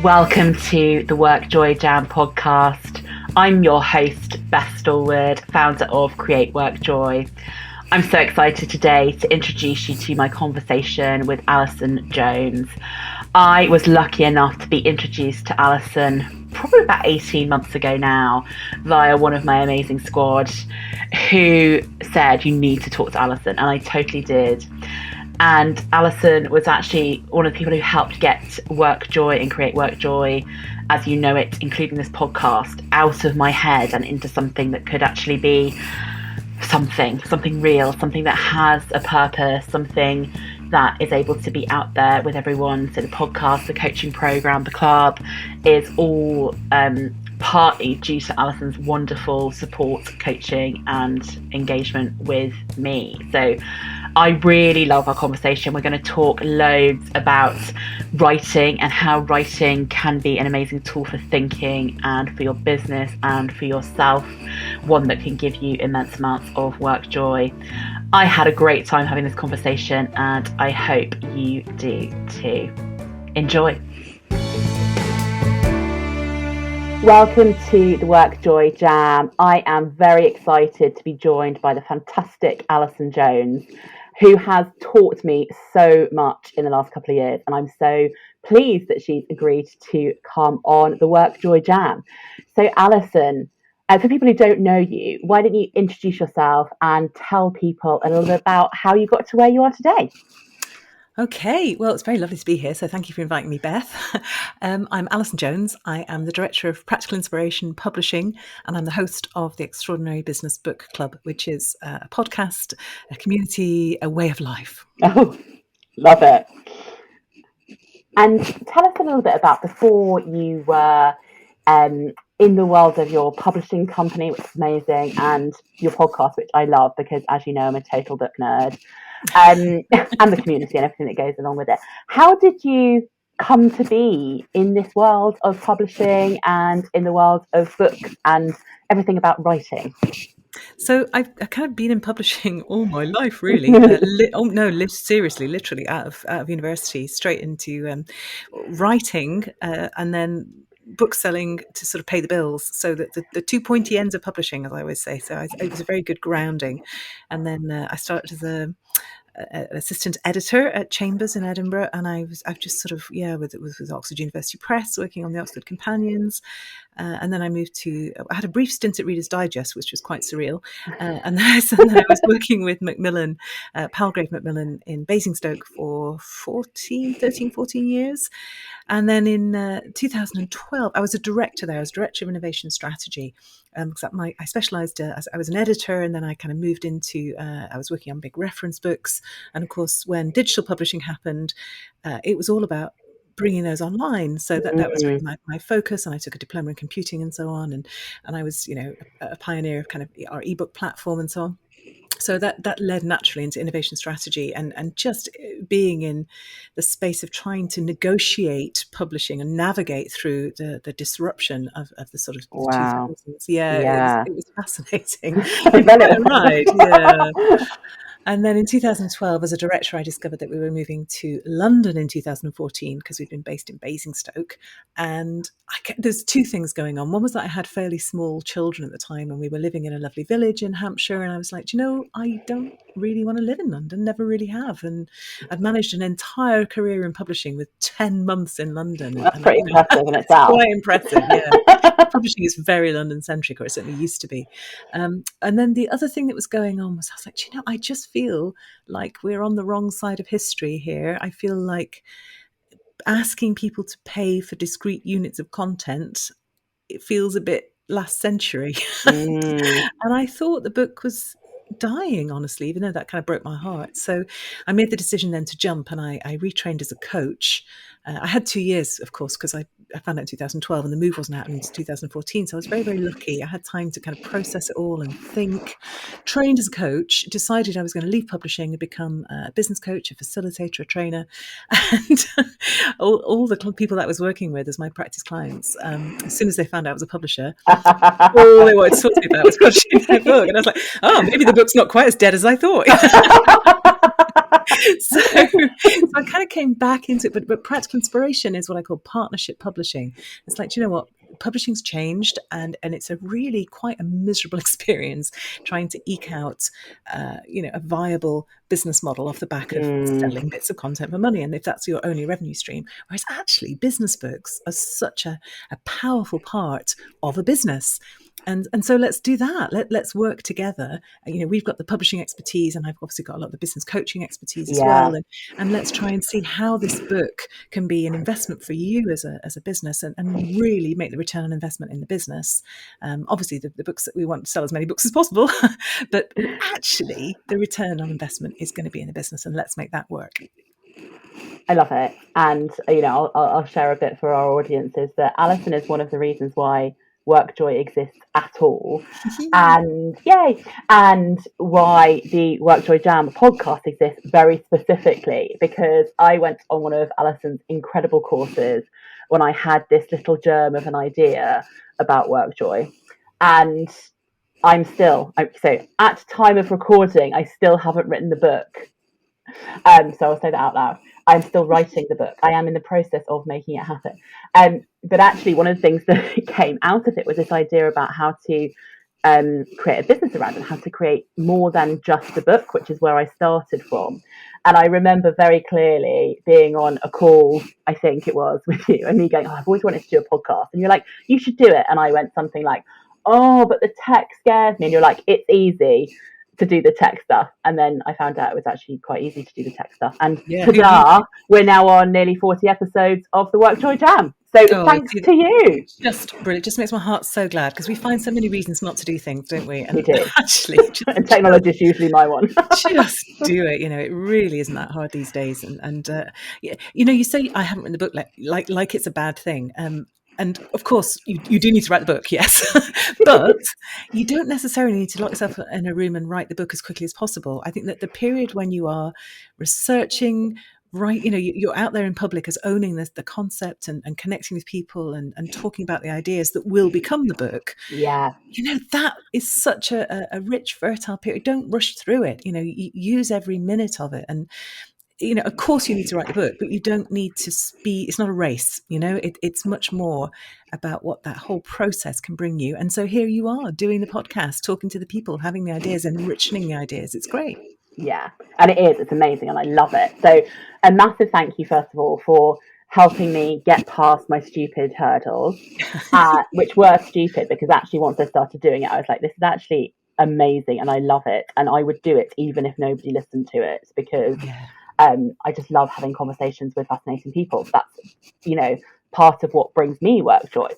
Welcome to the WorkJoy Jam podcast. I'm your host, Beth Stallwood, founder of Create WorkJoy. I'm so excited today to introduce you to my conversation with Alison Jones. I was lucky enough to be introduced to Alison probably about 18 months ago now via one of my amazing squad who said, you need to talk to Alison, and I totally did. And Alison was actually one of the people who helped get WorkJoy and Create WorkJoy, as you know it, including this podcast, out of my head and into something that could actually be something real, something that has a purpose, something that is able to be out there with everyone. So the podcast, the coaching program, the club is all partly due to Alison's wonderful support, coaching and engagement with me. So I really love our conversation. We're going to talk loads about writing and how writing can be an amazing tool for thinking and for your business and for yourself, one that can give you immense amounts of work joy. I had a great time having this conversation and I hope you do too. Enjoy. Welcome to the WorkJoy Jam. I am very excited to be joined by the fantastic Alison Jones, who has taught me so much in the last couple of years. And I'm so pleased that she's agreed to come on the WorkJoy Jam. So Alison, for people who don't know you, why don't you introduce yourself and tell people a little bit about how you got to where you are today? Okay, well, it's very lovely to be here. So thank you for inviting me, Beth. I'm Alison Jones. I am the Director of Practical Inspiration Publishing, and I'm the host of the Extraordinary Business Book Club, which is a podcast, a community, a way of life. Oh, love it. And tell us a little bit about before you were in the world of your publishing company, which is amazing, and your podcast, which I love because, as you know, I'm a total book nerd. And the community and everything that goes along with it. How did you come to be in this world of publishing and in the world of books and everything about writing? So I've kind of been in publishing all my life, really. Seriously, literally out of university, straight into writing, and then book selling to sort of pay the bills. So that the two pointy ends of publishing, as I always say. So it was a very good grounding. And then I started as an assistant editor at Chambers in Edinburgh, and I've just sort of with Oxford University Press, working on the Oxford Companions, and then I had a brief stint at Reader's Digest, which was quite surreal, and then I was working with Macmillan, Palgrave Macmillan in Basingstoke for 14 years. And then in 2012, I was a director there. I was director of innovation strategy. Because I specialised as I was an editor, and then I kind of moved into I was working on big reference books. And of course, when digital publishing happened, it was all about bringing those online. So that was really my focus. And I took a diploma in computing and so on. And I was, a pioneer of kind of our ebook platform and so on. So that led naturally into innovation strategy and just being in the space of trying to negotiate publishing and navigate through the disruption of the sort of 2000s. It was fascinating. Right, yeah. And then in 2012, as a director, I discovered that we were moving to London in 2014 because we'd been based in Basingstoke. And there's two things going on. One was that I had fairly small children at the time, and we were living in a lovely village in Hampshire. And I was like, I don't really want to live in London, never really have. And I'd managed an entire career in publishing with 10 months in London. That's pretty impressive in itself. Quite impressive, yeah. Publishing is very London-centric, or it certainly used to be. And then the other thing that was going on was I was like, I just feel like we're on the wrong side of history here. I feel like asking people to pay for discrete units of content, it feels a bit last century. And I thought the book was dying, honestly, even though that kind of broke my heart. So I made the decision then to jump, and I retrained as a coach. I had 2 years, of course, because I found out in 2012 and the move wasn't out until 2014. So I was very, very lucky. I had time to kind of process it all and think. Trained as a coach, decided I was going to leave publishing and become a business coach, a facilitator, a trainer. And all the people that I was working with as my practice clients, as soon as they found out I was a publisher, all they wanted to talk to me about was publishing their book. And I was like, oh, maybe the book's not quite as dead as I thought. so I kind of came back into it, but practical inspiration is what I call partnership publishing. It's like, do you know what? Publishing's changed, and it's a really quite a miserable experience trying to eke out, a viable business model off the back of selling bits of content for money, and if that's your only revenue stream. Whereas actually, business books are such a powerful part of a business. And so let's do that. Let's work together. We've got the publishing expertise, and I've obviously got a lot of the business coaching expertise as well. And let's try and see how this book can be an investment for you as a business, and really make the return on investment in the business. Obviously, the books that we want to sell as many books as possible, but actually, the return on investment is going to be in the business, and let's make that work. I love it. And, I'll share a bit for our audiences that Alison is one of the reasons why WorkJoy exists at all. And yay! And why the WorkJoy Jam podcast exists very specifically, because I went on one of Alison's incredible courses when I had this little germ of an idea about WorkJoy. And so at time of recording, I still haven't written the book. So I'll say that out loud. I'm still writing the book. I am in the process of making it happen. But actually, one of the things that came out of it was this idea about how to create a business around it, how to create more than just a book, which is where I started from. And I remember very clearly being on a call, I think it was, with you, and me going, I've always wanted to do a podcast. And you're like, you should do it. And I went something like, oh, but the tech scares me. And you're like, it's easy to do the tech stuff. And then I found out it was actually quite easy to do the tech stuff. And ta-da, we're now on nearly 40 episodes of the WorkJoy Jam. So thanks to you. Just brilliant. Just makes my heart so glad, because we find so many reasons not to do things, don't we? And we do. Actually, and technology is usually my one. Just do it. It really isn't that hard these days. And you say I haven't written the book like it's a bad thing. And of course, you do need to write the book, yes. But you don't necessarily need to lock yourself in a room and write the book as quickly as possible. I think that the period when you are researching, you're out there in public as owning the concept and connecting with people and talking about the ideas that will become the book. Yeah. That is such a rich, fertile period. Don't rush through it. Use every minute of it. And of course you need to write the book, but you don't need to it's not a race, it's much more about what that whole process can bring you. And so here you are doing the podcast, talking to the people, having the ideas, enriching the ideas. It's great. Yeah, and it's amazing, and I love it. So a massive thank you, first of all, for helping me get past my stupid hurdles, which were stupid, because actually once I started doing it, I was like, this is actually amazing, and I love it, and I would do it even if nobody listened to it, because I just love having conversations with fascinating people. That's, part of what brings me WorkJoy.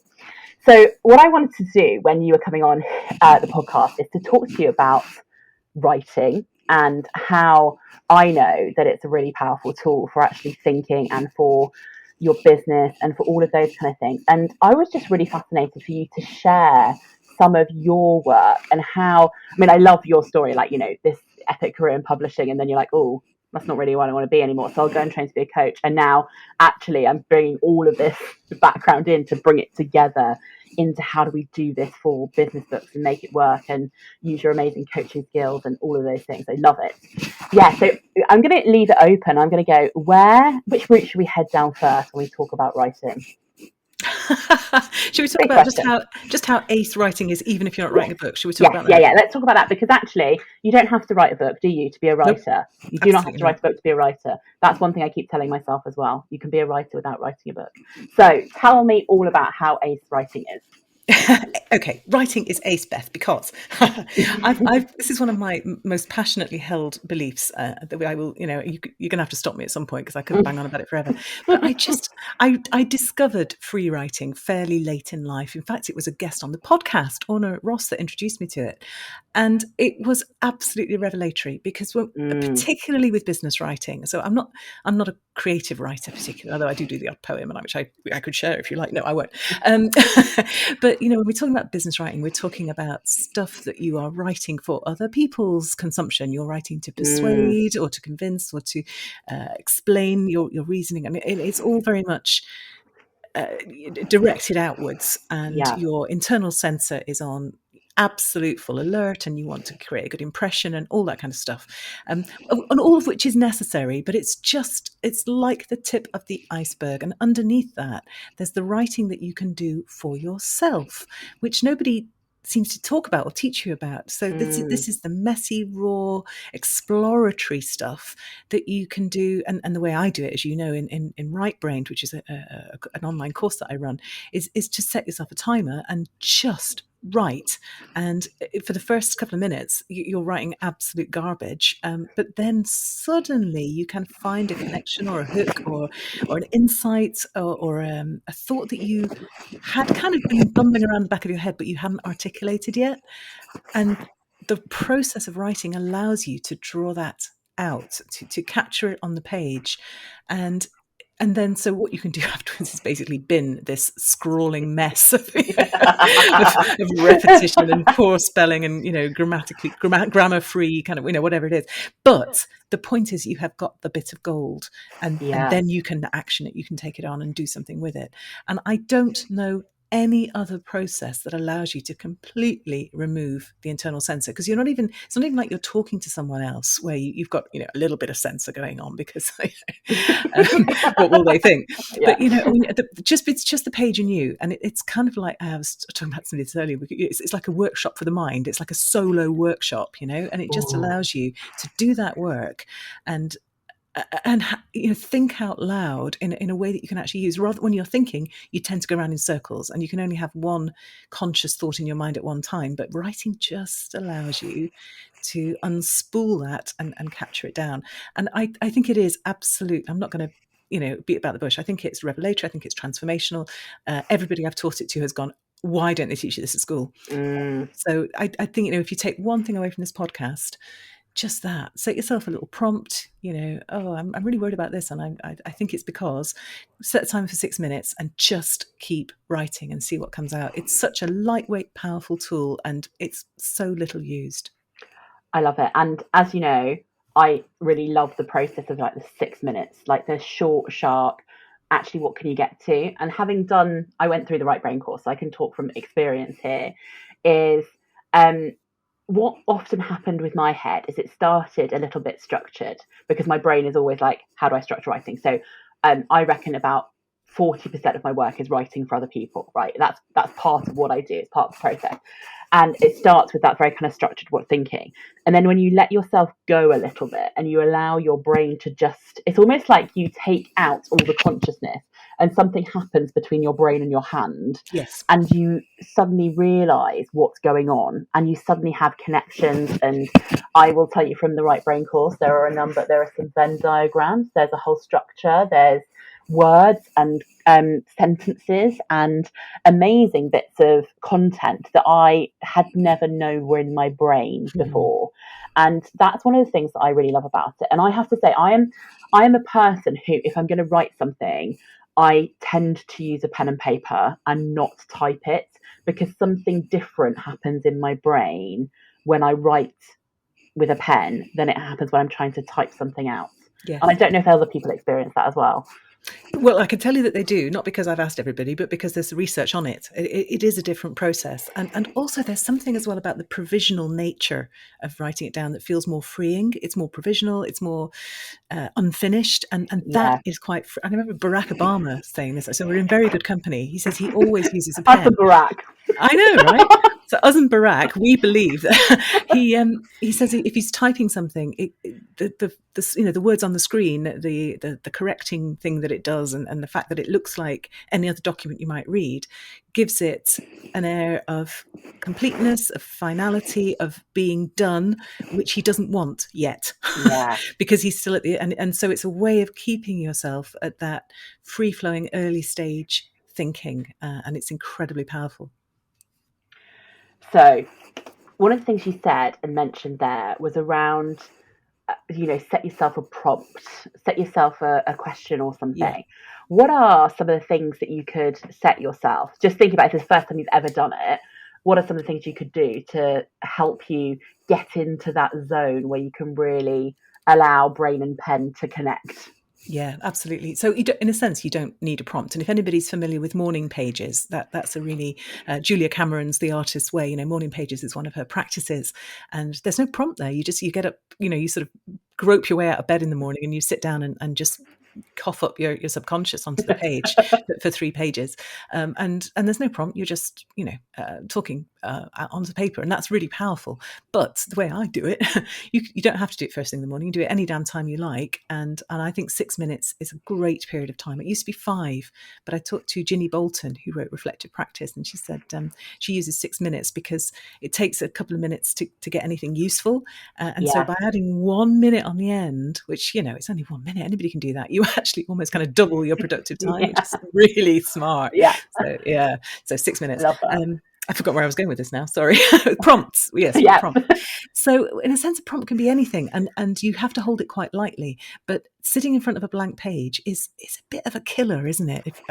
So what I wanted to do when you were coming on the podcast is to talk to you about writing and how I know that it's a really powerful tool for actually thinking and for your business and for all of those kind of things. And I was just really fascinated for you to share some of your work and how, I love your story, this epic career in publishing, and then you're like, oh, that's not really what I want to be anymore. So I'll go and train to be a coach. And now actually I'm bringing all of this background in to bring it together into how do we do this for business books and make it work and use your amazing coaching skills and all of those things. I love it. Yeah, so I'm going to leave it open. I'm going to go which route should we head down first when we talk about writing? Should we talk about just how ace writing is, even if you're not writing a book? Should we talk about that? Yeah, let's talk about that, because actually you don't have to write a book, do you, to be a writer? Nope, you do not have to write a book to be a writer. That's one thing I keep telling myself as well. You can be a writer without writing a book. So tell me all about how ace writing is. Okay, writing is ace, Beth, because this is one of my most passionately held beliefs that I will, you're going to have to stop me at some point because I could bang on about it forever. But I discovered free writing fairly late in life. In fact, it was a guest on the podcast, Orna Ross, that introduced me to it. And it was absolutely revelatory, because particularly with business writing. So I'm not a creative writer particularly, although I do the odd poem, which I could share if you like. No, I won't. But when we're talking about business writing, we're talking about stuff that you are writing for other people's consumption. You're writing to persuade or to convince or to explain your reasoning. It's all very much directed outwards, and your internal censor is on absolute full alert, and you want to create a good impression and all that kind of stuff, and all of which is necessary, but it's like the tip of the iceberg. And underneath that, there's the writing that you can do for yourself, which nobody seems to talk about or teach you about. So this is the messy, raw, exploratory stuff that you can do. And the way I do it, as you know, in Right Brained, which is an online course that I run, is to set yourself a timer and just write. And for the first couple of minutes, you're writing absolute garbage. But then suddenly you can find a connection or a hook or an insight or a thought that you had kind of been bumbling around the back of your head, but you hadn't articulated yet. And the process of writing allows you to draw that out, to capture it on the page. And then, so what you can do afterwards is basically bin this scrawling mess of repetition and poor spelling and, grammar free kind of, whatever it is. But the point is you have got the bit of gold, and then you can action it. You can take it on and do something with it. And I don't know any other process that allows you to completely remove the internal censor, because it's not even like you're talking to someone else where you've got a little bit of censor going on, because what will they think? But it's just the page and you, and it's kind of like, I was talking about somebody this earlier, it's like a workshop for the mind. It's like a solo workshop, and it just allows you to do that work and think out loud in a way that you can actually use. Rather, when you're thinking, you tend to go around in circles, and you can only have one conscious thought in your mind at one time. But writing just allows you to unspool that and capture it down. And I think it is absolute. I'm not going to beat about the bush. I think it's revelatory. I think it's transformational. Everybody I've taught it to has gone, why don't they teach you this at school? So I think if you take one thing away from this podcast, just that, set yourself a little prompt, I'm really worried about this, and I think it's because, set a time for 6 minutes and just keep writing and see what comes out. It's such a lightweight, powerful tool, and it's so little used. I love it. And as you know, I really love the process of like the 6 minutes, like the short, sharp, actually what can you get to? And I went through the Right Brain course, so I can talk from experience here, is what often happened with my head is it started a little bit structured, because my brain is always like, how do I structure writing? So I reckon about 40% of my work is writing for other people, right? That's part of what I do. It's part of the process. And it starts with that very kind of structured thinking. And then when you let yourself go a little bit and you allow your brain to it's almost like you take out all the consciousness and something happens between your brain and your hand. Yes. And you suddenly realize what's going on, and you suddenly have connections. And I will tell you, from the Right Brain course, there are some Venn diagrams, there's a whole structure, there's words and sentences and amazing bits of content that I had never known were in my brain before. And that's one of the things that I really love about it. And I have to say, I am a person who, if I'm going to write something, I tend to use a pen and paper and not type it, because something different happens in my brain when I write with a pen than it happens when I'm trying to type something out. Yes. And I don't know if other people experience that as well. Well, I can tell you that they do, not because I've asked everybody, but because there's research on it. It is a different process. And also there's something as well about the provisional nature of writing it down that feels more freeing. It's more provisional. It's more unfinished. And that is quite... I remember Barack Obama saying this. So we're in very good company. He says he always uses a pen. That's a Barack. I know, right? So us and Barack, we believe that he says if he's typing something, the words on the screen, the correcting thing that it does, and the fact that it looks like any other document you might read, gives it an air of completeness, of finality, of being done, which he doesn't want yet. Yeah. Because he's still at the and so it's a way of keeping yourself at that free flowing early stage thinking, and it's incredibly powerful. So one of the things you said and mentioned there was around, set yourself a prompt, set yourself a question or something. Yeah. What are some of the things that you could set yourself? Just think about, if it's the first time you've ever done it, what are some of the things you could do to help you get into that zone where you can really allow brain and pen to connect? Yeah, absolutely. So, in a sense, you don't need a prompt. And if anybody's familiar with morning pages, that's a really Julia Cameron's The Artist's Way. Morning pages is one of her practices, and there's no prompt there. You get up, you sort of grope your way out of bed in the morning, and you sit down and just cough up your subconscious onto the page for 3 pages, and there's no prompt. You're just talking onto paper, and that's really powerful. But the way I do it, you don't have to do it first thing in the morning. You do it any damn time you like, and I think 6 minutes is a great period of time. It used to be 5, but I talked to Ginny Bolton, who wrote Reflective Practice, and she said she uses 6 minutes because it takes a couple of minutes to get anything useful, and so by adding 1 minute on the end, which it's only 1 minute, anybody can do that. You actually almost kind of double your productive time, which is really smart. So 6 minutes. Love that. I forgot where I was going with this now. Sorry. Prompts. Yes, prompt. So in a sense, a prompt can be anything, and you have to hold it quite lightly. But sitting in front of a blank page is a bit of a killer, isn't it?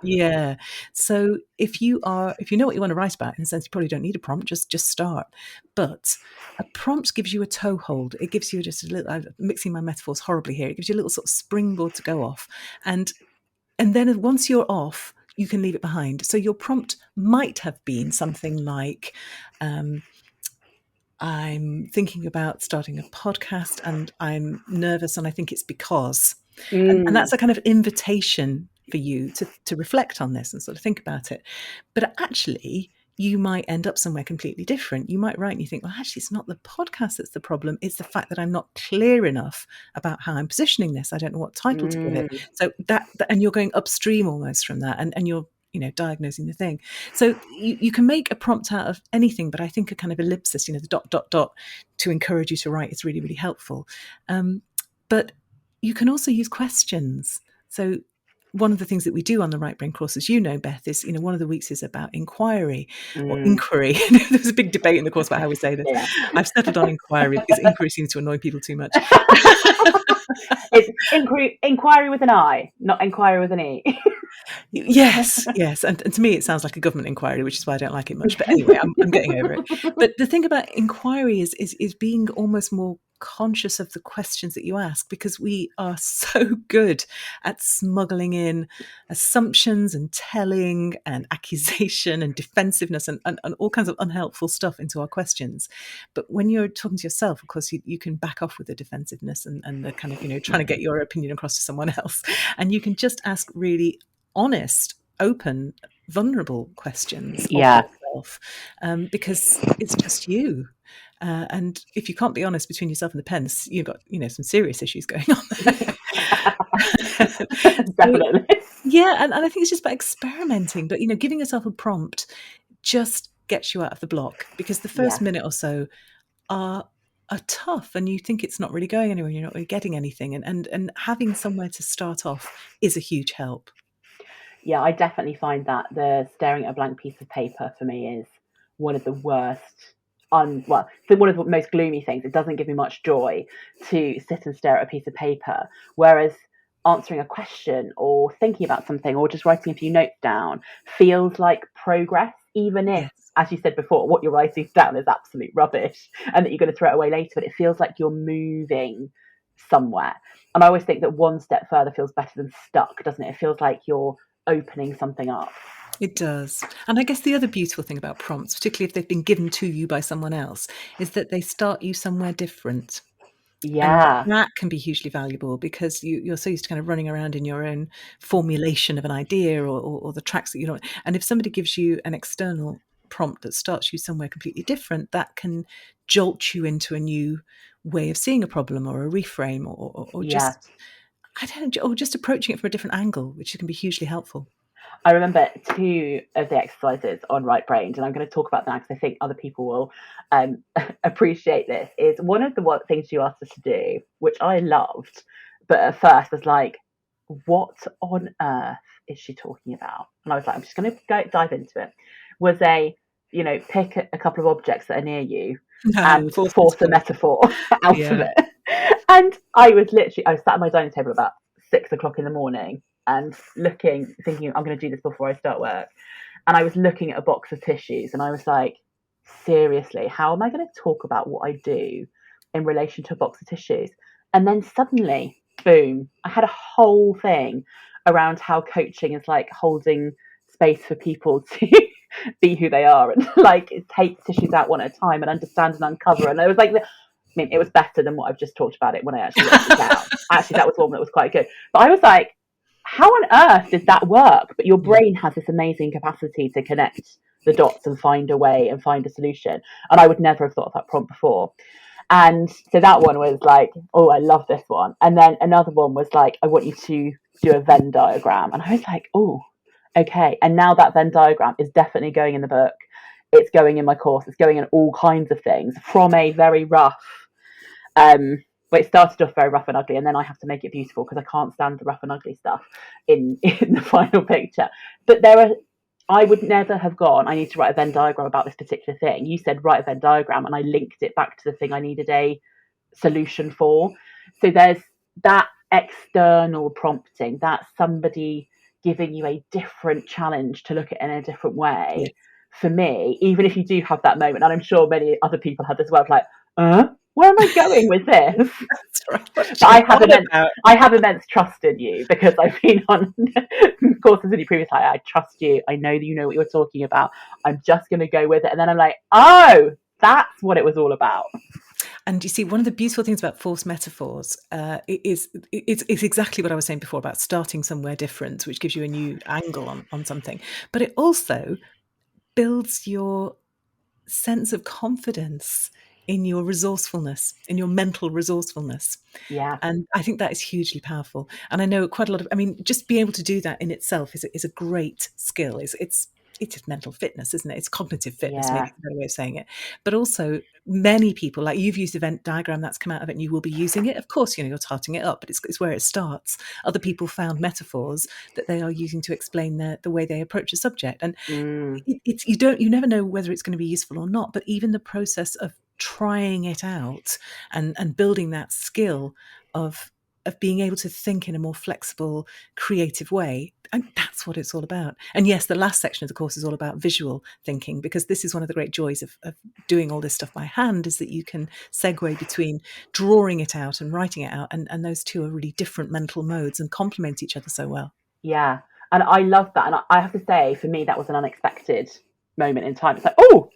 Yeah. So if you know what you want to write about, in a sense, you probably don't need a prompt. Just start. But a prompt gives you a toehold. It gives you just a little. I'm mixing my metaphors horribly here. It gives you a little sort of springboard to go off, and then once you're off, you can leave it behind. So your prompt might have been something like, I'm thinking about starting a podcast and I'm nervous and I think it's because. And that's a kind of invitation for you to reflect on this and sort of think about it. But actually, you might end up somewhere completely different. You might write and you think, well, actually, it's not the podcast that's the problem. It's the fact that I'm not clear enough about how I'm positioning this. I don't know what title to give it. So that and you're going upstream almost from that, and you're diagnosing the thing. So you can make a prompt out of anything, but I think a kind of ellipsis, the ... to encourage you to write is really, really helpful. But you can also use questions. So one of the things that we do on the Right Brain course, as Beth, is, one of the weeks is about inquiry or inquiry. There's a big debate in the course about how we say this. Yeah. I've settled on inquiry because inquiry seems to annoy people too much. It's inquiry with an I, not inquiry with an E. Yes. And to me, it sounds like a government inquiry, which is why I don't like it much. But anyway, I'm getting over it. But the thing about inquiry is being almost more conscious of the questions that you ask, because we are so good at smuggling in assumptions and telling and accusation and defensiveness and all kinds of unhelpful stuff into our questions. But when you're talking to yourself, of course, you can back off with the defensiveness and the kind of, trying to get your opinion across to someone else. And you can just ask really honest, open, vulnerable questions of yourself, because it's just you. And if you can't be honest between yourself and the pen, you've got some serious issues going on there. Definitely. And I think it's just about experimenting, but giving yourself a prompt just gets you out of the block, because the first minute or so are tough, and you think it's not really going anywhere, you're not really getting anything, and having somewhere to start off is a huge help. Yeah, I definitely find that the staring at a blank piece of paper for me is one of the worst, one of the most gloomy things. It doesn't give me much joy to sit and stare at a piece of paper, whereas answering a question or thinking about something or just writing a few notes down feels like progress, even if, as you said before, what you're writing down is absolute rubbish and that you're going to throw it away later, but it feels like you're moving somewhere. And I always think that one step further feels better than stuck, doesn't it? It feels like you're opening something up. It does. And I guess the other beautiful thing about prompts, particularly if they've been given to you by someone else, is that they start you somewhere different. Yeah. And that can be hugely valuable, because you're so used to kind of running around in your own formulation of an idea or the tracks that you don't. And if somebody gives you an external prompt that starts you somewhere completely different, that can jolt you into a new way of seeing a problem or a reframe or just, or just approaching it from a different angle, which can be hugely helpful. I remember 2 of the exercises on Right Brained, and I'm going to talk about that because I think other people will appreciate this, is one of the things you asked us to do, which I loved, but at first was like, what on earth is she talking about? And I was like, I'm just going to dive into it. Was pick a couple of objects that are near you and force a metaphor out of it. And I was sat at my dining table about 6 o'clock in the morning and thinking, I'm going to do this before I start work. And I was looking at a box of tissues and I was like, seriously, how am I going to talk about what I do in relation to a box of tissues? And then suddenly boom, I had a whole thing around how coaching is like holding space for people to be who they are and like take tissues out one at a time and understand and uncover. And it was like, I mean, it was better than what I've just talked about it when I actually wrote it down. Actually, that was one that was quite good. But I was like, how on earth did that work? But your brain has this amazing capacity to connect the dots and find a way and find a solution. And I would never have thought of that prompt before. And so that one was like, oh, I love this one. And then another one was like, I want you to do a Venn diagram. And I was like, oh, okay. And now that Venn diagram is definitely going in the book. It's going in my course. It's going in all kinds of things from a very rough, well, it started off very rough and ugly, and then I have to make it beautiful because I can't stand the rough and ugly stuff in the final picture. But I would never have gone, I need to write a Venn diagram about this particular thing. You said write a Venn diagram, and I linked it back to the thing I needed a solution for. So there's that external prompting, that's somebody giving you a different challenge to look at it in a different way. Yes. For me, even if you do have that moment, and I'm sure many other people have as well, like, where am I going with this? That's right. But I have immense trust in you because I've been on courses with you previously. I trust you. I know that you know what you're talking about. I'm just going to go with it. And then I'm like, oh, that's what it was all about. And you see, one of the beautiful things about forced metaphors is exactly what I was saying before about starting somewhere different, which gives you a new angle on something. But it also builds your sense of confidence in your resourcefulness, in your mental resourcefulness. Yeah. And I think that is hugely powerful. And I know quite a lot of, I mean, just being able to do that in itself is a great skill. It's mental fitness, isn't it? It's cognitive fitness, maybe is a better way of saying it. But also many people, like you've used the Venn diagram that's come out of it and you will be using it. Of course, you're tarting it up, but it's where it starts. Other people found metaphors that they are using to explain the way they approach a subject. And you never know whether it's going to be useful or not, but even the process of trying it out and building that skill of being able to think in a more flexible, creative way. And that's what it's all about. And yes, the last section of the course is all about visual thinking, because this is one of the great joys of doing all this stuff by hand, is that you can segue between drawing it out and writing it out. And those two are really different mental modes and complement each other so well. Yeah. And I love that. And I have to say, for me, that was an unexpected moment in time. It's like, oh,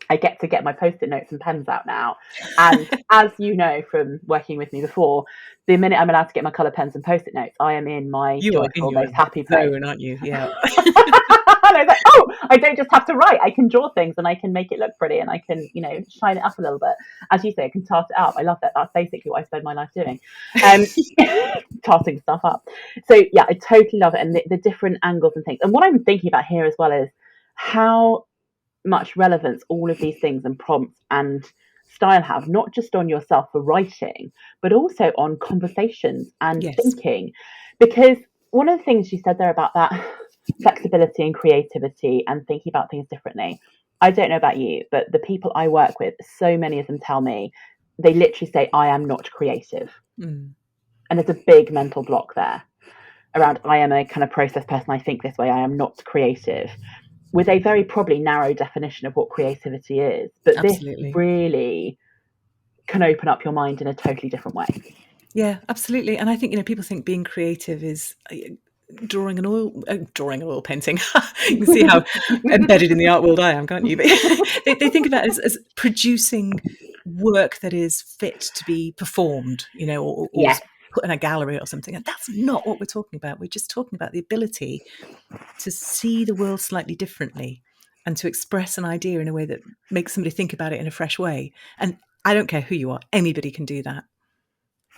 I get to get my Post-it notes and pens out now. And as you know from working with me before, the minute I'm allowed to get my colour pens and Post-it notes, I am in my joyful, most happy place. Aren't you? Yeah. And I was like, oh, I don't just have to write. I can draw things and I can make it look pretty and I can, shine it up a little bit. As you say, I can tart it up. I love that. That's basically what I spend my life doing. Tarting stuff up. So yeah, I totally love it. And the different angles and things. And what I'm thinking about here as well is how much relevance all of these things and prompts and style have, not just on yourself for writing, but also on conversations and thinking. Because one of the things you said there about that flexibility and creativity and thinking about things differently, I don't know about you, but the people I work with, so many of them tell me, they literally say, I am not creative. And there's a big mental block there around, I am a kind of process person, I think this way, I am not creative, with a very probably narrow definition of what creativity is. But Absolutely. This really can open up your mind in a totally different way. Yeah, absolutely. And I think, people think being creative is drawing an oil painting. You can see how embedded in the art world I am, can't you? But they think about it as producing work that is fit to be performed, or put in a gallery or something. And that's not what we're talking about. We're just talking about the ability to see the world slightly differently and to express an idea in a way that makes somebody think about it in a fresh way. And I don't care who you are, anybody can do that.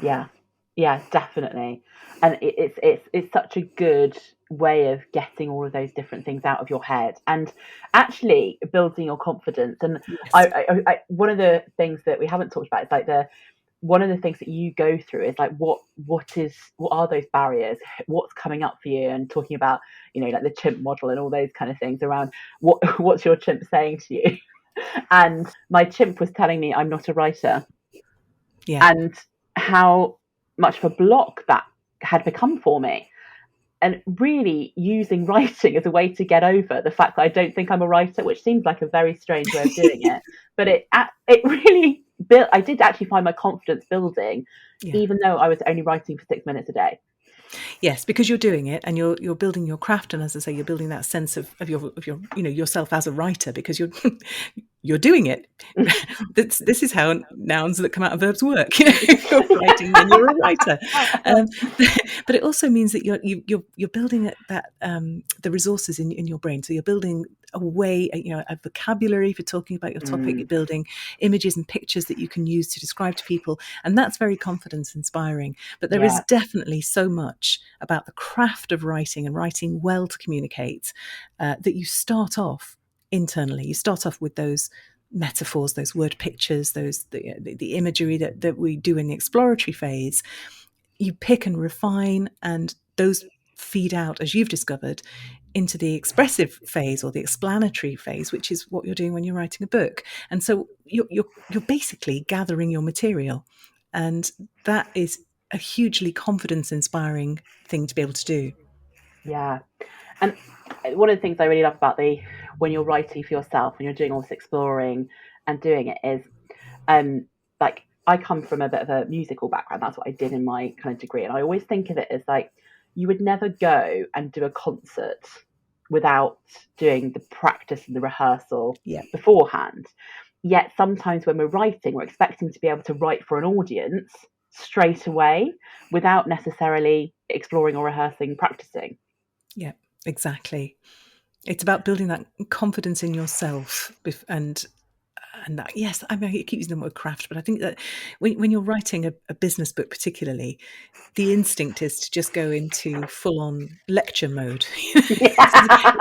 Yeah, definitely. And it's such a good way of getting all of those different things out of your head and actually building your confidence. And I one of the things that we haven't talked about is like one of the things that you go through is like what are those barriers, what's coming up for you, and talking about like the chimp model and all those kind of things around what's your chimp saying to you. And my chimp was telling me I'm not a writer, and how much of a block that had become for me, and really using writing as a way to get over the fact that I don't think I'm a writer, which seems like a very strange way of doing it, but it really I did actually find my confidence building, even though I was only writing for 6 minutes a day. Yes, because you're doing it and you're building your craft, and as I say, you're building that sense of your yourself as a writer, because you're doing it. This is how nouns that come out of verbs work. You're writing, then you're a writer. But it also means that you're building that the resources in your brain. So you're building a way, a vocabulary for talking about your topic. You're building images and pictures that you can use to describe to people, and that's very confidence inspiring. But there is definitely so much about the craft of writing and writing well to communicate that you start off internally. You start off with those metaphors, those word pictures, the imagery that we do in the exploratory phase. You pick and refine, and those feed out, as you've discovered, into the expressive phase or the explanatory phase, which is what you're doing when you're writing a book. And so you're basically gathering your material, and that is a hugely confidence inspiring thing to be able to do. Yeah. And one of the things I really love about when you're writing for yourself, when you're doing all this exploring and doing it, is like, I come from a bit of a musical background. That's what I did in my kind of degree. And I always think of it as like, you would never go and do a concert without doing the practice and the rehearsal beforehand. Yet sometimes when we're writing, we're expecting to be able to write for an audience straight away without necessarily exploring or rehearsing, practicing. Yeah, exactly. It's about building that confidence in yourself, and that, yes, I mean, I keep using the word craft, but I think that when you're writing a business book particularly, the instinct is to just go into full-on lecture mode,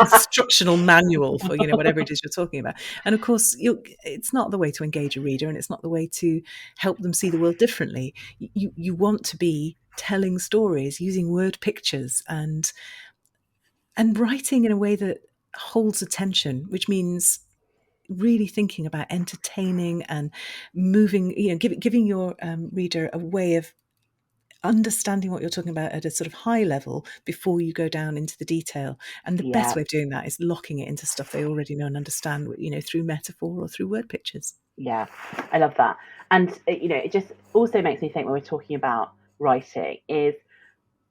instructional manual for whatever it is you're talking about. And of course, it's not the way to engage a reader, and it's not the way to help them see the world differently. You want to be telling stories, using word pictures, and writing in a way that holds attention, which means really thinking about entertaining and moving, giving your reader a way of understanding what you're talking about at a sort of high level before you go down into the detail. And the best way of doing that is locking it into stuff they already know and understand, through metaphor or through word pictures. Yeah, I love that. And, it just also makes me think, when we're talking about writing, is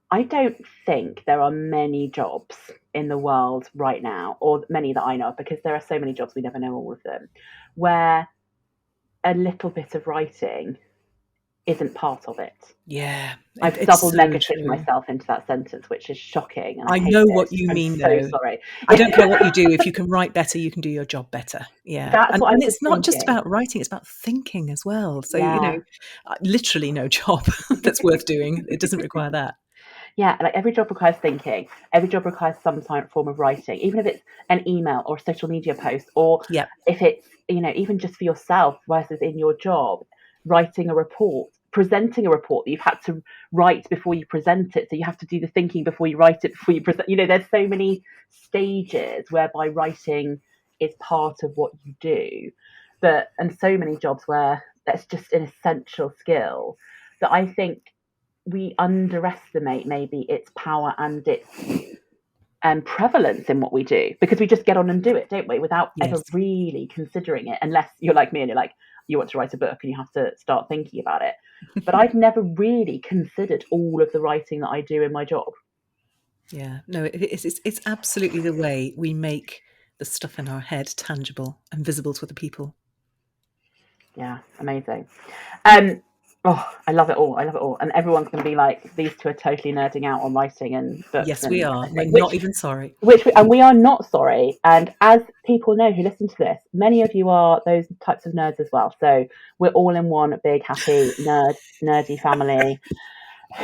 I don't think there are many jobs in the world right now, or many that I know of, because there are so many jobs, we never know all of them, where a little bit of writing isn't part of it. Yeah. I've double negatived myself into that sentence, which is shocking. And I know what you mean, I'm though. so sorry. I don't care what you do. If you can write better, you can do your job better. Yeah. That's what and I'm it's not just thinking. about writing, it's about thinking as well. So, literally no job that's worth doing. It doesn't require that. Yeah, like every job requires thinking. Every job requires some form of writing, even if it's an email or a social media post, or if it's, even just for yourself versus in your job, writing a report, presenting a report that you've had to write before you present it. So you have to do the thinking before you write it, before you present. There's so many stages whereby writing is part of what you do. And so many jobs where that's just an essential skill that I think we underestimate maybe its power and its prevalence in what we do, because we just get on and do it, don't we, without ever really considering it, unless you're like me and you're like, you want to write a book and you have to start thinking about it. But I've never really considered all of the writing that I do in my job. Yeah, no, it's absolutely the way we make the stuff in our head tangible and visible to other people. Yeah, amazing. I love it all. I love it all. And everyone's going to be like, these two are totally nerding out on writing and books. Yes, we are. We're not even sorry. And we are not sorry. And as people know who listen to this, many of you are those types of nerds as well. So we're all in one big, happy, nerdy family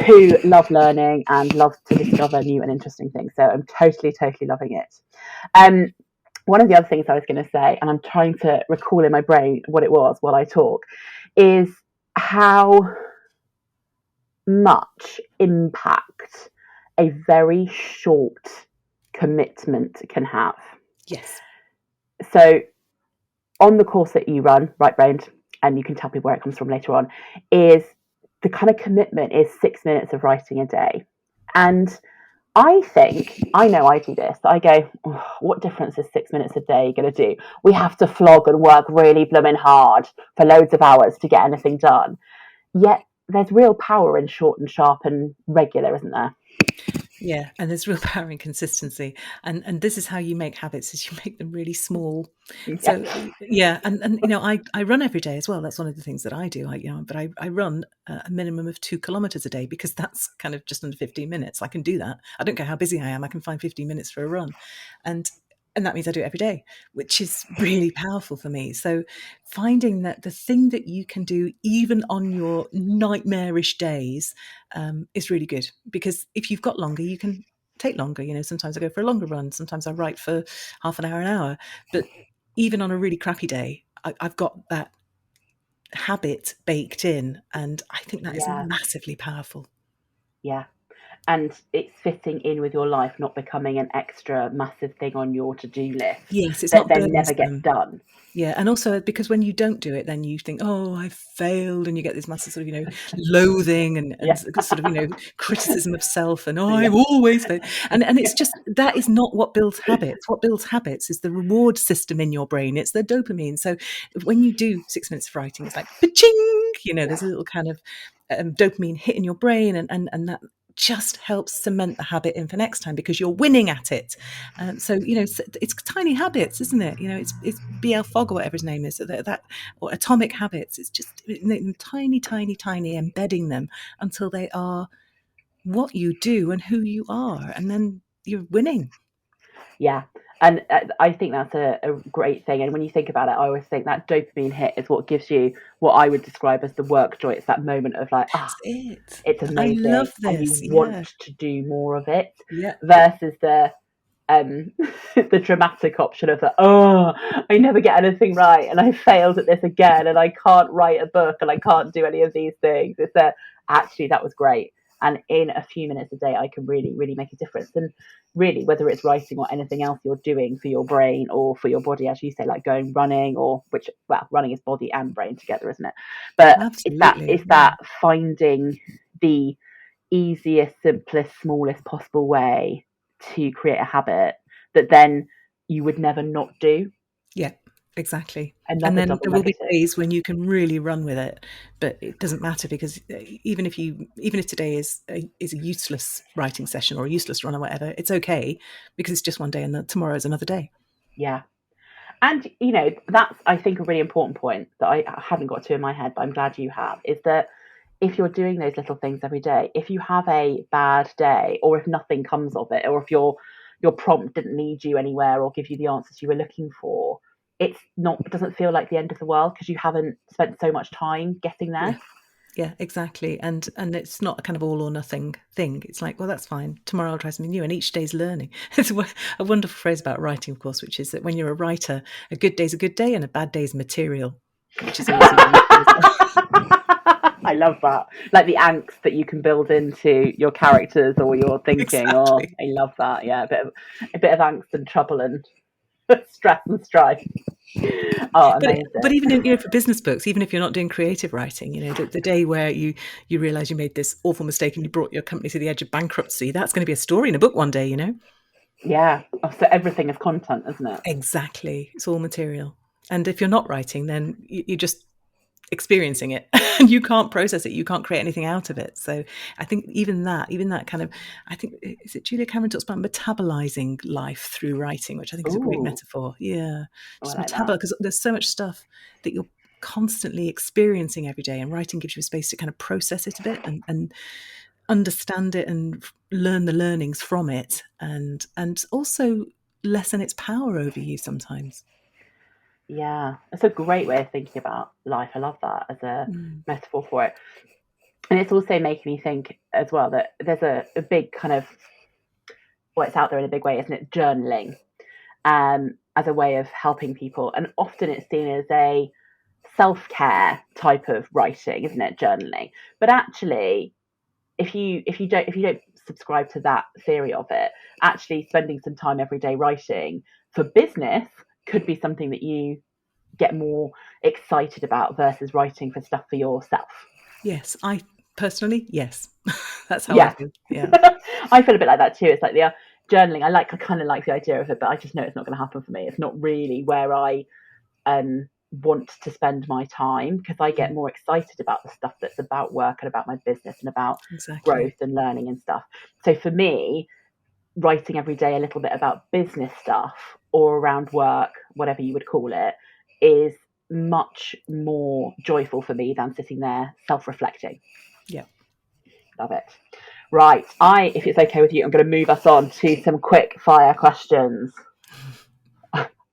who love learning and love to discover new and interesting things. So I'm totally, totally loving it. One of the other things I was going to say, and I'm trying to recall in my brain what it was while I talk, is how much impact a very short commitment can have. Yes. So on the course that you run, Right Brained, and you can tell people where it comes from later on, is the kind of commitment is 6 minutes of writing a day. And I think, I know I do this. I go, "Oh, what difference is 6 minutes a day going to do? We have to flog and work really blooming hard for loads of hours to get anything done." Yet there's real power in short and sharp and regular, isn't there? Yeah, and there's real power in consistency, and this is how you make habits: is you make them really small. Yeah. So yeah, and you know, I run every day as well. That's one of the things that I do. But I run a minimum of 2 kilometers a day because that's kind of just under 15 minutes. I can do that. I don't care how busy I am. I can find 15 minutes for a run, and and that means I do it every day, which is really powerful for me. So finding that the thing that you can do even on your nightmarish days is really good, because if you've got longer, you can take longer. You know, sometimes I go for a longer run, sometimes I write for half an hour. But even on a really crappy day, I've got that habit baked in, and I think that is Yeah. massively powerful. Yeah. And it's fitting in with your life, not becoming an extra massive thing on your to-do list Yes, it's that not then never gets burdensome. done. Yeah, and also because when you don't do it, then you think, "Oh, I failed," and you get this massive sort of, loathing and Yeah. sort of, criticism of self, and, "Oh, Yeah. I've always failed." And it's just that is not what builds habits. What builds habits is the reward system in your brain. It's the dopamine. So when you do 6 minutes of writing, it's like, "Paching," Yeah. there's a little kind of, dopamine hit in your brain, and that just helps cement the habit in for next time because you're winning at it. So it's tiny habits, isn't it? It's BL Fogg or whatever his name is, that or Atomic Habits. It's just tiny, tiny, tiny, embedding them until they are what you do and who you are, and then you're winning. Yeah. And I think that's a great thing. And when you think about it, I always think that dopamine hit is what gives you what I would describe as the work joy. It's that moment of like, That's it. it's I love amazing, and you this. want Yeah, to do more of it, yeah, versus the the dramatic option of the, I never get anything right and I failed at this again and I can't write a book and I can't do any of these things. It's that actually that was great, and in a few minutes a day I can really really make a difference. And really, whether it's writing or anything else you're doing for your brain or for your body, as you say, like going running, or which, well, running is body and brain together, isn't it? But absolutely. it's Yeah. that finding the easiest, simplest, smallest possible way to create a habit that then you would never not do. Yeah, exactly. And Another then double there will be negative. days when you can really run with it, but it doesn't matter because even if today is a useless writing session or a useless run or whatever, it's okay because it's just one day and tomorrow is another day. Yeah. And, that's, I think, a really important point that I haven't got to in my head, but I'm glad you have, is that if you're doing those little things every day, if you have a bad day, or if nothing comes of it, or if your prompt didn't lead you anywhere or give you the answers you were looking for, it doesn't feel like the end of the world because you haven't spent so much time getting Yeah. there. Yeah, exactly. And it's not a kind of all or nothing thing. It's like, well, that's fine. Tomorrow I'll try something new, and each day's learning. It's a wonderful phrase about writing, of course, which is that when you're a writer, a good day's a good day and a bad day's material, which is always really useful as well. I love that. Like the angst that you can build into your characters or your thinking. Oh, Exactly. I love that. Yeah, a bit of angst and trouble and stress and strife. Oh, But amazing. even for business books, even if you're not doing creative writing, the day where you realize you made this awful mistake and you brought your company to the edge of bankruptcy, that's going to be a story in a book one day. Yeah. Oh, so everything is content, isn't it? Exactly. It's all material. And if you're not writing, then you're just experiencing it and you can't process it. You can't create anything out of it. So I think even that kind of, I think, is it Julia Cameron talks about metabolizing life through writing, which I think is a great Ooh, metaphor. Yeah. oh, I Just like that. metabolize, because there's so much stuff that you're constantly experiencing every day, and writing gives you a space to kind of process it a bit and understand it and learn the learnings from it, and also lessen its power over you sometimes. Yeah, it's a great way of thinking about life. I love that as a Mm. metaphor for it. And it's also making me think as well that there's a big kind of, well, it's out there in a big way, isn't it? Journaling, as a way of helping people. And often it's seen as a self-care type of writing, isn't it? Journaling. But actually, if you don't subscribe to that theory of it, actually spending some time every day writing for business could be something that you get more excited about versus writing for stuff for yourself. Yes, I personally, yes. That's how I Yeah. feel. Yeah. I feel a bit like that too. It's like the journaling. I kind of like the idea of it, but I just know it's not going to happen for me. It's not really where I want to spend my time, because I get more excited about the stuff that's about work and about my business and about Exactly. growth and learning and stuff. So for me, writing every day a little bit about business stuff or around work, whatever you would call it, is much more joyful for me than sitting there self-reflecting. Yeah. Love it. Right. If it's okay with you, I'm going to move us on to some quick fire questions.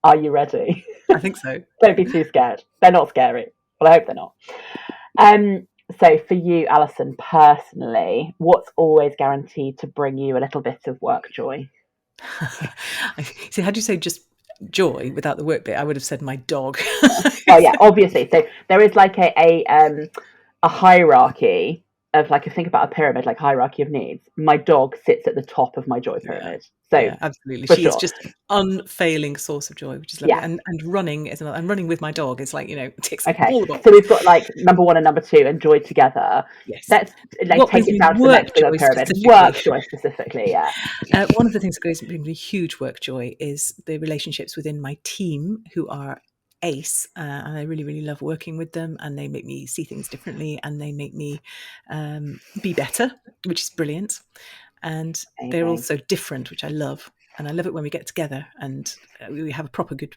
Are you ready? I think so. Don't be too scared. They're not scary, but I hope they're not. So for you, Alison, personally, what's always guaranteed to bring you a little bit of work joy? See, had you say just joy without the work bit, I would have said my dog. Oh yeah, obviously. So there is like a hierarchy of, like, if you think about a pyramid, like hierarchy of needs, my dog sits at the top of my joy pyramid. So yeah, absolutely. for She is sure. just an unfailing source of joy, which is lovely. Yeah. And running is another. And running with my dog is like, ticks Okay. all the boxes. So we've got like number 1 and number 2 and joy together. Yes. Let's like What take brings it me down to the work next bit of joy the pyramid. specifically? Work joy specifically, yeah. One of the things that brings me huge work joy is the relationships within my team, who are ace, and I really, really love working with them, and they make me see things differently, and they make me be better, which is brilliant. And they're also different, which I love. And I love it when we get together and we have a proper good,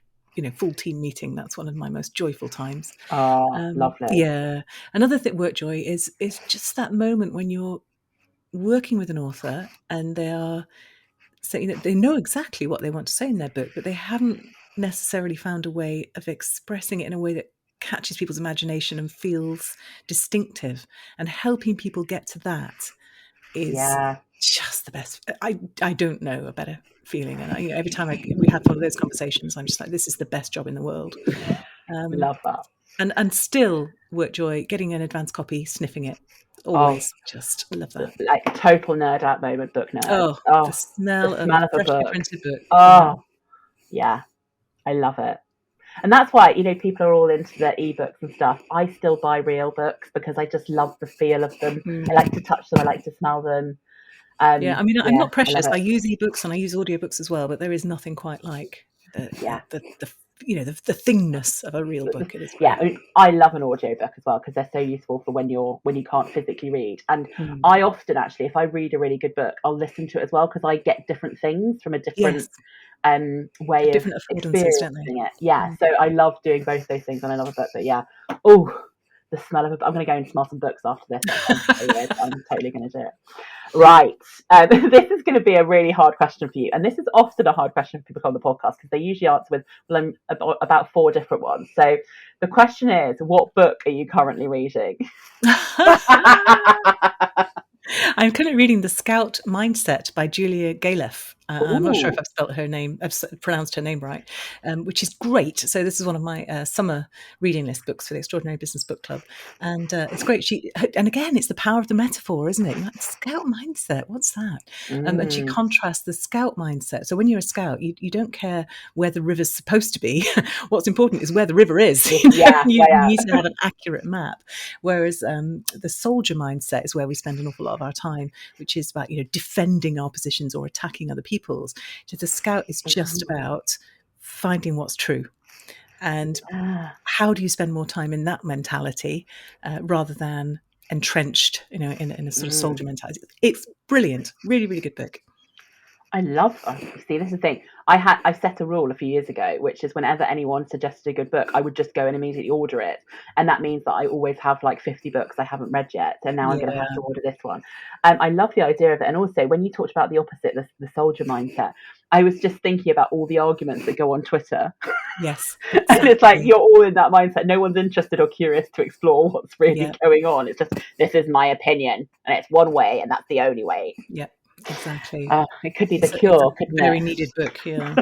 full team meeting. That's one of my most joyful times. Oh, lovely. Yeah. Another thing, work joy is just that moment when you're working with an author and they are saying that they know exactly what they want to say in their book, but they haven't necessarily found a way of expressing it in a way that catches people's imagination and feels distinctive. And helping people get to that is just the best. I don't know a better feeling. And every time we have one of those conversations, I'm just like, this is the best job in the world. Love that. And still, work joy, getting an advance copy, sniffing it. Always just love that. Like total nerd out moment, book nerd. Oh, the smell of a freshly printed book. Oh, yeah. I love it. And that's why, people are all into their ebooks and stuff. I still buy real books because I just love the feel of them. I like to touch them. I like to smell them. I'm not precious. I use ebooks and I use audiobooks as well, but there is nothing quite like the thingness of a real book. It is great. I love an audiobook as well because they're so useful for when you can't physically read. And I often, actually, if I read a really good book, I'll listen to it as well because I get different things from a different way of experiencing it. Yeah, so I love doing both those things, and I love a book. But the smell of a book. I'm going to go and smell some books after this. I'm totally going to do it. Right. This is going to be a really hard question for you. And this is often a hard question for people on the podcast because they usually answer with about 4 different ones. So the question is, what book are you currently reading? I'm currently reading The Scout Mindset by Julia Galef. I'm not sure if I've pronounced her name right, which is great. So this is one of my summer reading list books for the Extraordinary Business Book Club. And it's great. And again, it's the power of the metaphor, isn't it? Like, Scout mindset, what's that? And she contrasts the Scout mindset. So when you're a Scout, you don't care where the river's supposed to be. What's important is where the river is. You need to have an accurate map. Whereas the soldier mindset is where we spend an awful lot of our time, which is about defending our positions or attacking other people's. So the Scout is just about finding what's true, and how do you spend more time in that mentality rather than entrenched, in a sort of soldier mentality. It's brilliant, really, really good book. I love. See, this is the thing. I set a rule a few years ago, which is whenever anyone suggested a good book, I would just go and immediately order it, and that means that I always have like 50 books I haven't read yet, and now I'm going to have to order this one. I love the idea of it, and also when you talked about the opposite, the soldier mindset, I was just thinking about all the arguments that go on Twitter. Yes, exactly. And it's like you're all in that mindset. No one's interested or curious to explore what's really going on. It's just, this is my opinion, and it's one way, and that's the only way. Yeah. Exactly. It could be the cure, couldn't it? Very needed book, yeah.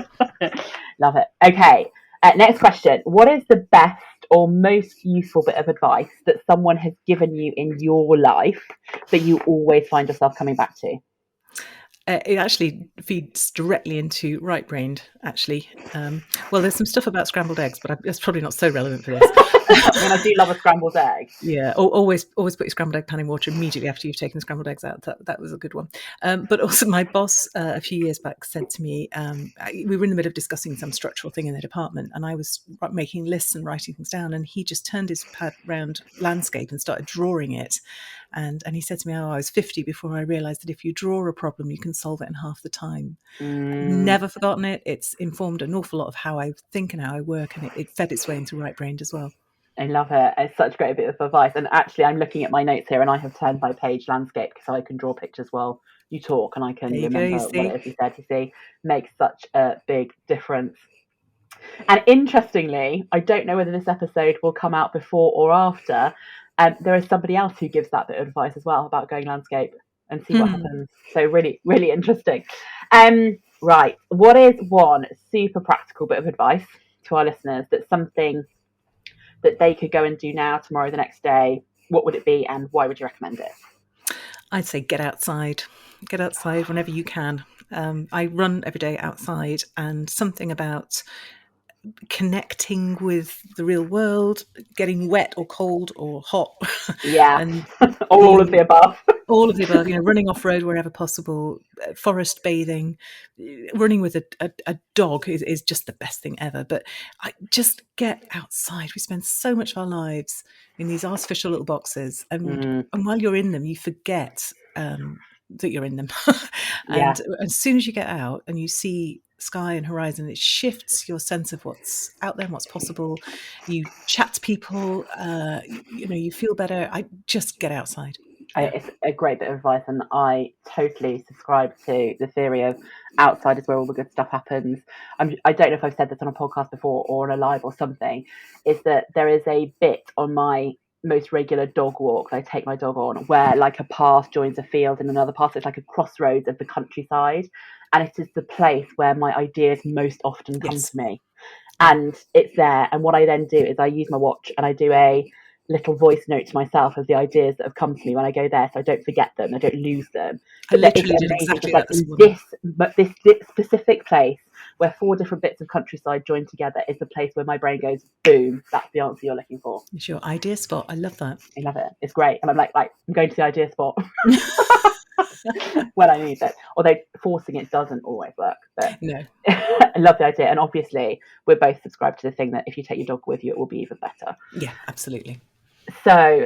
Love it. Okay. Next question. What is the best or most useful bit of advice that someone has given you in your life that you always find yourself coming back to? It actually feeds directly into right brained, actually. Well, there's some stuff about scrambled eggs, but it's probably not so relevant for this. I mean, I do love a scrambled egg. Yeah, always put your scrambled egg pan in water immediately after you've taken the scrambled eggs out. That was a good one. But also, my boss a few years back said to me, we were in the middle of discussing some structural thing in the department, and I was making lists and writing things down, and he just turned his pad round landscape and started drawing it. And he said to me, I was 50 before I realised that if you draw a problem, you can solve it in half the time. I've never forgotten it. It's informed an awful lot of how I think and how I work, and it fed its way into right brained as well. I love it. It's such a great bit of advice. And actually, I'm looking at my notes here, and I have turned my page landscape so I can draw pictures while you talk, and I can remember what it is you said. You see, makes such a big difference. And interestingly, I don't know whether this episode will come out before or after. There is somebody else who gives that bit of advice as well about going landscape and see what happens. So really, really interesting. Right. What is one super practical bit of advice to our listeners that's something that they could go and do now, tomorrow, the next day? What would it be, and why would you recommend it? I'd say get outside whenever you can. I run every day outside, and something about connecting with the real world, getting wet or cold or hot. Yeah. And all of the above. All of the above, running off road wherever possible, forest bathing, running with a dog is just the best thing ever. But I just get outside. We spend so much of our lives in these artificial little boxes, and while you're in them, you forget that you're in them. And as soon as you get out and you see sky and horizon, it shifts your sense of what's out there and what's possible. You chat to people, you feel better. I just get outside. It's a great bit of advice, and I totally subscribe to the theory of outside is where all the good stuff happens. I don't know if I've said this on a podcast before or on a live or something, is that there is a bit on my most regular dog walks I take my dog on where like a path joins a field and another path. It's like a crossroads of the countryside, and it is the place where my ideas most often come to me. And it's there, and what I then do is I use my watch and I do a little voice note to myself of the ideas that have come to me when I go there, so I don't forget them, I don't lose them. I literally did exactly that this morning. This specific place where 4 different bits of countryside join together is the place where my brain goes, boom, that's the answer you're looking for. It's your idea spot. I love that. I love it. It's great. And I'm like I'm going to the idea spot when I need it. Although forcing it doesn't always work. But no. I love the idea. And obviously we're both subscribed to the thing that if you take your dog with you, it will be even better. Yeah, absolutely. So,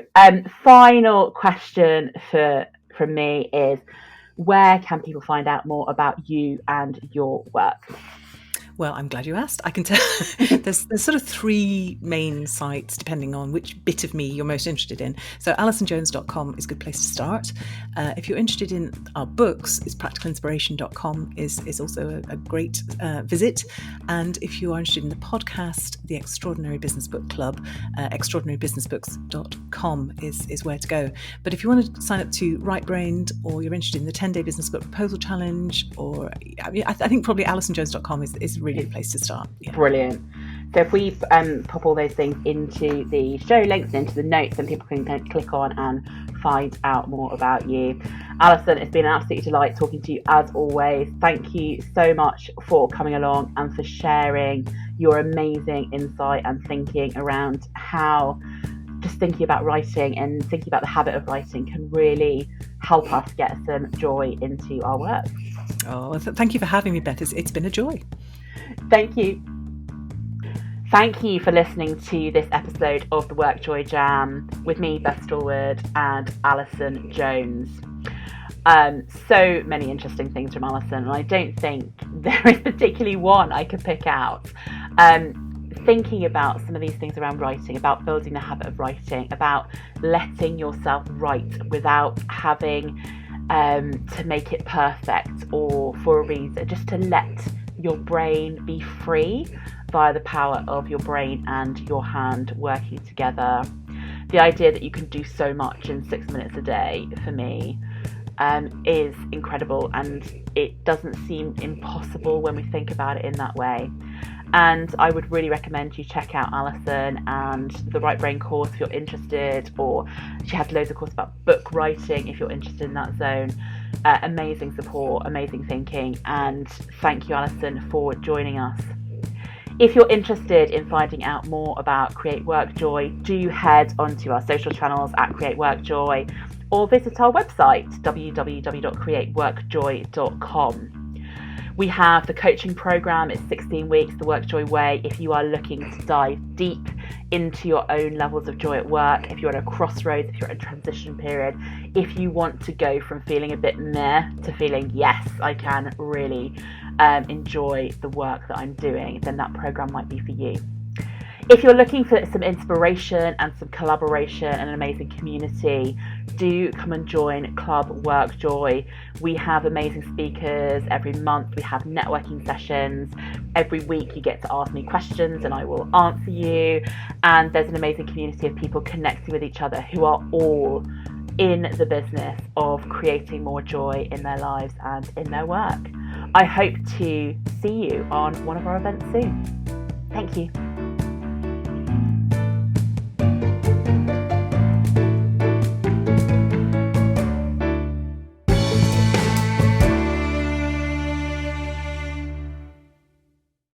final question from me is, where can people find out more about you and your work? Well, I'm glad you asked. I can tell there's sort of 3 main sites depending on which bit of me you're most interested in. So AlisonJones.com is a good place to start. If you're interested in our books, it's practicalinspiration.com is also a great visit. And if you are interested in the podcast, the Extraordinary Business Book Club, extraordinarybusinessbooks.com is where to go. But if you want to sign up to Right Brained, or you're interested in the 10-day business book proposal challenge, or I think probably AlisonJones.com is really a place to start. Yeah. Brilliant. So if we pop all those things into the show links and into the notes, then people can click on and find out more about you. Alison, it's been an absolute delight talking to you as always. Thank you so much for coming along and for sharing your amazing insight and thinking around how just thinking about writing and thinking about the habit of writing can really help us get some joy into our work. Oh, thank you for having me, Beth. It's been a joy. Thank you. Thank you for listening to this episode of the WorkJoy Jam with me, Beth Stallwood, and Alison Jones. So many interesting things from Alison, and I don't think there is particularly one I could pick out. Thinking about some of these things around writing, about building the habit of writing, about letting yourself write without having to make it perfect or for a reason, just to let your brain be free via the power of your brain and your hand working together. The idea that you can do so much in 6 minutes a day, for me, is incredible, and it doesn't seem impossible when we think about it in that way. And I would really recommend you check out Alison and the Right Brain course if you're interested, or she has loads of courses about book writing if you're interested in that zone. Amazing support, amazing thinking, and thank you, Alison, for joining us. If you're interested in finding out more about Create WorkJoy, do head onto our social channels at Create WorkJoy, or visit our website, www.createworkjoy.com. We have the coaching program. It's 16 weeks, the WorkJoy way. If you are looking to dive deep into your own levels of joy at work, if you're at a crossroads, if you're at a transition period, if you want to go from feeling a bit meh to feeling, yes, I can really enjoy the work that I'm doing, then that program might be for you. If you're looking for some inspiration and some collaboration and an amazing community, do come and join Club WorkJoy. We have amazing speakers every month. We have networking sessions. Every week you get to ask me questions and I will answer you. And there's an amazing community of people connecting with each other who are all in the business of creating more joy in their lives and in their work. I hope to see you on one of our events soon. Thank you.